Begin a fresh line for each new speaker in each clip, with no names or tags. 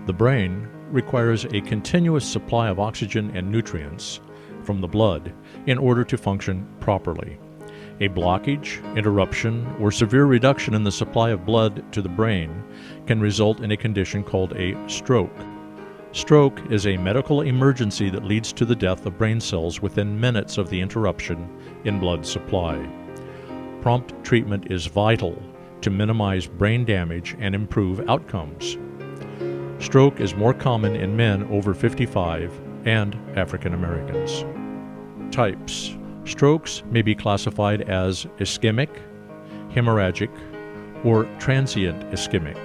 The brain requires a continuous supply of oxygen and nutrients from the blood in order to function properly. A blockage, interruption, or severe reduction in the supply of blood to the brain can result in a condition called a stroke. Stroke is a medical emergency that leads to the death of brain cells within minutes of the interruption in blood supply. Prompt treatment is vital to minimize brain damage and improve outcomes. Stroke is more common in men over 55 and African Americans. Types. Strokes may be classified as ischemic, hemorrhagic, or transient ischemic.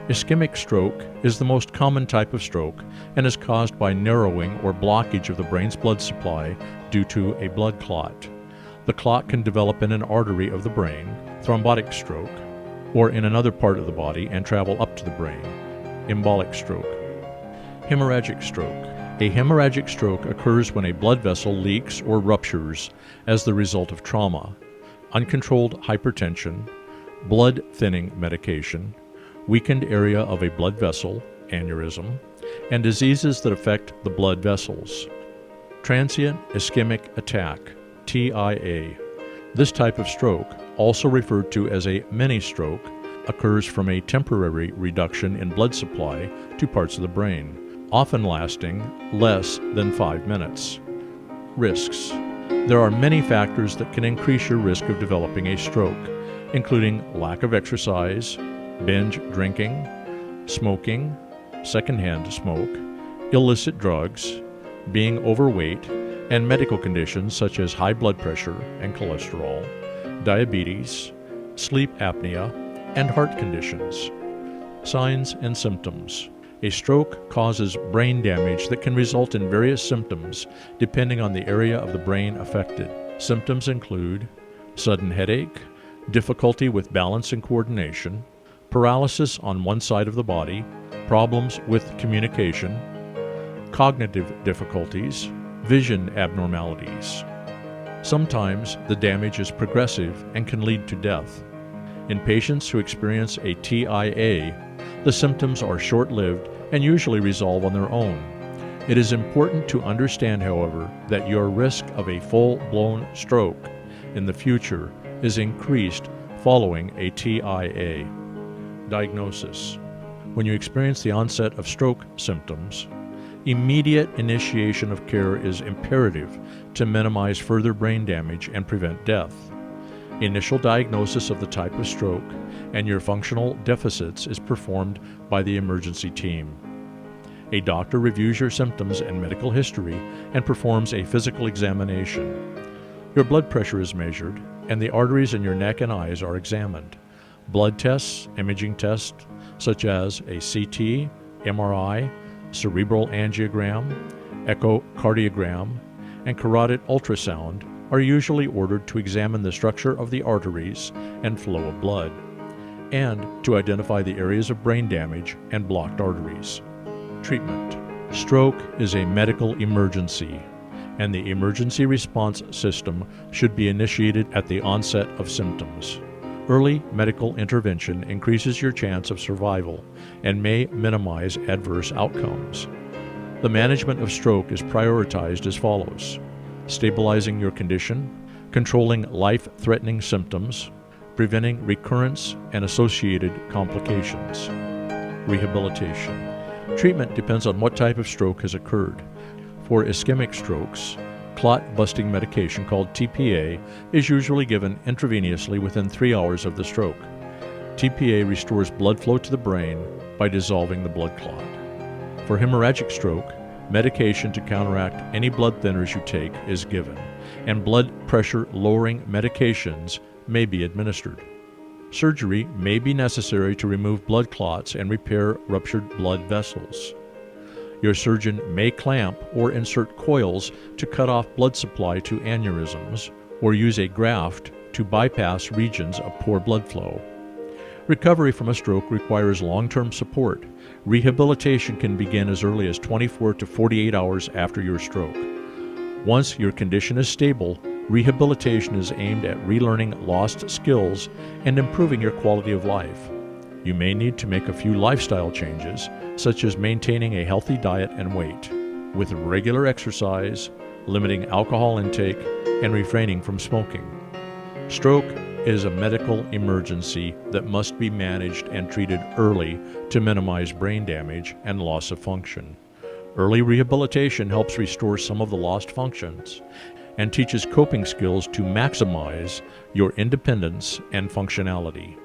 Ischemic stroke is the most common type of stroke and is caused by narrowing or blockage of the brain's blood supply due to a blood clot. The clot can develop in an artery of the brain, thrombotic stroke, or in another part of the body and travel up to the brain, embolic stroke. Hemorrhagic stroke. A hemorrhagic stroke occurs when a blood vessel leaks or ruptures as the result of trauma, uncontrolled hypertension, blood thinning medication, weakened area of a blood vessel, aneurysm, and diseases that affect the blood vessels. Transient ischemic attack, TIA. This type of stroke, also referred to as a mini-stroke, occurs from a temporary reduction in blood supply to parts of the brain, often lasting less than 5 minutes. Risks. There are many factors that can increase your risk of developing a stroke, including lack of exercise, binge drinking, smoking, secondhand smoke, illicit drugs, being overweight, and medical conditions such as high blood pressure and cholesterol, diabetes, sleep apnea, and heart conditions. Signs and symptoms. A stroke causes brain damage that can result in various symptoms depending on the area of the brain affected. Symptoms include sudden headache, difficulty with balance and coordination, paralysis on one side of the body, problems with communication, cognitive difficulties, vision abnormalities. Sometimes the damage is progressive and can lead to death. In patients who experience a TIA, the symptoms are short-lived and usually resolve on their own. It is important to understand, however, that your risk of a full-blown stroke in the future is increased following a TIA. Diagnosis. When you experience the onset of stroke symptoms, immediate initiation of care is imperative to minimize further brain damage and prevent death. Initial diagnosis of the type of stroke and your functional deficits is performed by the emergency team. A doctor reviews your symptoms and medical history and performs a physical examination. Your blood pressure is measured, and the arteries in your neck and eyes are examined. Blood tests, imaging tests, such as a CT, MRI, cerebral angiogram, echocardiogram, and carotid ultrasound are usually ordered to examine the structure of the arteries and flow of blood, and to identify the areas of brain damage and blocked arteries. Treatment. Stroke is a medical emergency, and the emergency response system should be initiated at the onset of symptoms. Early medical intervention increases your chance of survival and may minimize adverse outcomes. The management of stroke is prioritized as follows: stabilizing your condition, controlling life-threatening symptoms, preventing recurrence and associated complications. Rehabilitation. Treatment depends on what type of stroke has occurred. For ischemic strokes, clot-busting medication called TPA is usually given intravenously within 3 hours of the stroke. TPA restores blood flow to the brain by dissolving the blood clot. For hemorrhagic stroke, medication to counteract any blood thinners you take is given, and blood pressure lowering medications may be administered. Surgery may be necessary to remove blood clots and repair ruptured blood vessels. Your surgeon may clamp or insert coils to cut off blood supply to aneurysms, or use a graft to bypass regions of poor blood flow. Recovery from a stroke requires long-term support. Rehabilitation can begin as early as 24 to 48 hours after your stroke. Once your condition is stable, rehabilitation is aimed at relearning lost skills and improving your quality of life. You may need to make a few lifestyle changes, such as maintaining a healthy diet and weight, with regular exercise, limiting alcohol intake, and refraining from smoking. Stroke is a medical emergency that must be managed and treated early to minimize brain damage and loss of function. Early rehabilitation helps restore some of the lost functions and teaches coping skills to maximize your independence and functionality.